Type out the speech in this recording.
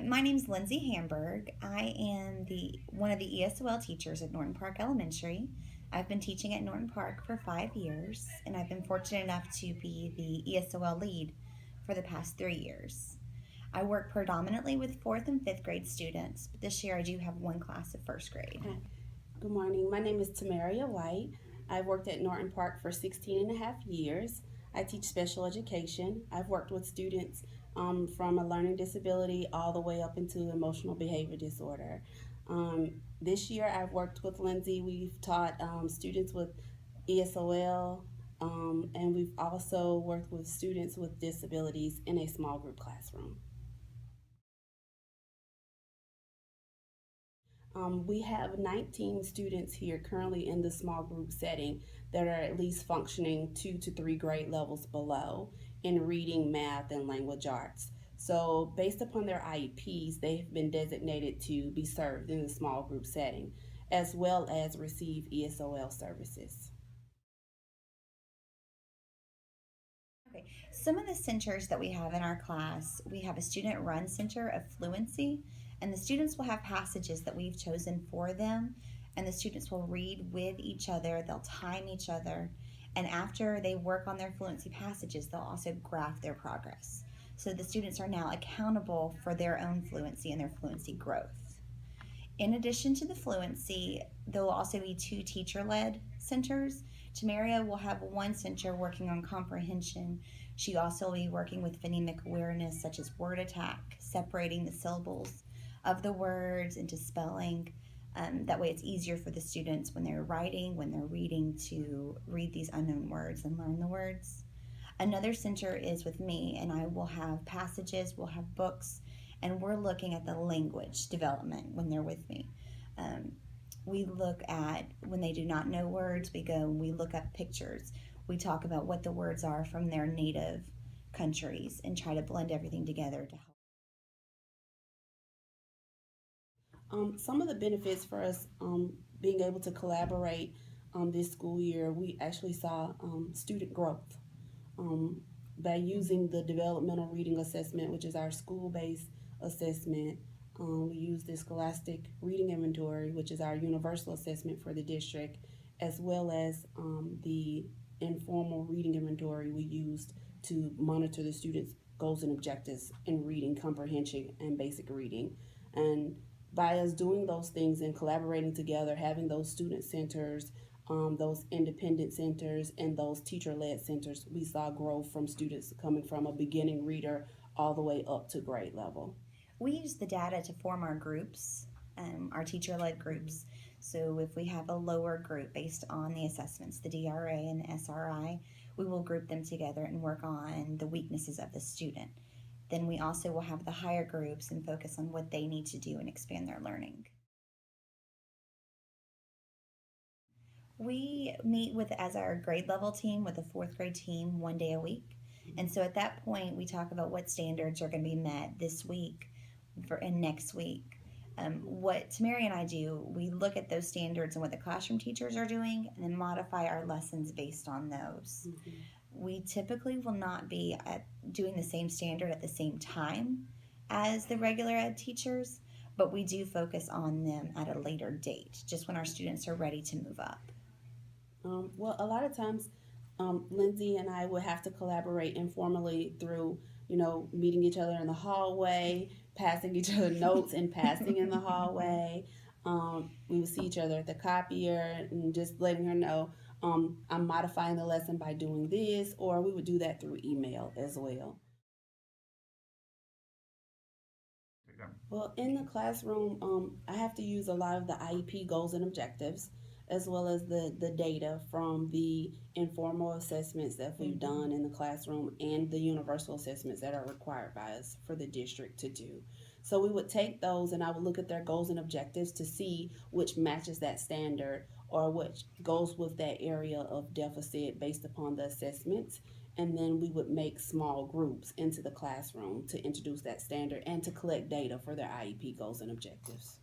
My name's Lindsay Hamburg. I am one of the ESOL teachers at Norton Park Elementary. I've been teaching at Norton Park for 5 years, and I've been fortunate enough to be the ESOL lead for the past 3 years. I work predominantly with fourth and fifth grade students, but this year I do have one class of first grade. Hi. Good morning. My name is Tamaria White. I've worked at Norton Park for 16 and a half years. I teach special education. I've worked with students from a learning disability all the way up into emotional behavior disorder. This year I've worked with Lindsay. We've taught students with ESOL, and we've also worked with students with disabilities in a small group classroom. We have 19 students here currently in the small group setting that are at least functioning 2 to 3 grade levels below in reading, math, and language arts. So based upon their IEPs, they've been designated to be served in the small group setting, as well as receive ESOL services. Okay, some of the centers that we have in our class, we have a student-run center of fluency, and the students will have passages that we've chosen for them, and the students will read with each other, they'll time each other, and after they work on their fluency passages, they'll also graph their progress. So the students are now accountable for their own fluency and their fluency growth. In addition to the fluency, there will also be 2 teacher-led centers. Tamaria will have one center working on comprehension. She also will be working with phonemic awareness, such as word attack, separating the syllables of the words into spelling. That way it's easier for the students when they're writing, when they're reading, to read these unknown words and learn the words. Another center is with me, and I will have passages, we'll have books, and we're looking at the language development when they're with me. We look at when they do not know words, we go and we look up pictures. We talk about what the words are from their native countries and try to blend everything together to help. Some of the benefits for us being able to collaborate this school year, we actually saw student growth by using the developmental reading assessment, which is our school-based assessment. We use the scholastic reading inventory, which is our universal assessment for the district, as well as the informal reading inventory we used to monitor the students' goals and objectives in reading comprehension and basic reading. And by us doing those things and collaborating together, having those student centers, those independent centers, and those teacher-led centers, we saw growth from students coming from a beginning reader all the way up to grade level. We use the data to form our groups, our teacher-led groups. So if we have a lower group based on the assessments, the DRA and the SRI, we will group them together and work on the weaknesses of the student. Then we also will have the higher groups and focus on what they need to do and expand their learning. We meet as our grade level team with a fourth grade team 1 day a week. And so at that point, we talk about what standards are going to be met this week and next week. What Tamari and I do, we look at those standards and what the classroom teachers are doing and then modify our lessons based on those. Mm-hmm. We typically will not be doing the same standard at the same time as the regular ed teachers, but we do focus on them at a later date, just when our students are ready to move up. Well, a lot of times, Lindsay and I would have to collaborate informally through, meeting each other in the hallway, passing each other notes and passing in the hallway. We would see each other at the copier and just letting her know, I'm modifying the lesson by doing this, or we would do that through email as well. Well, in the classroom, I have to use a lot of the IEP goals and objectives, as well as the data from the informal assessments that we've done in the classroom and the universal assessments that are required by us for the district to do. So we would take those and I would look at their goals and objectives to see which matches that standard or which goes with that area of deficit based upon the assessments. And then we would make small groups into the classroom to introduce that standard and to collect data for their IEP goals and objectives.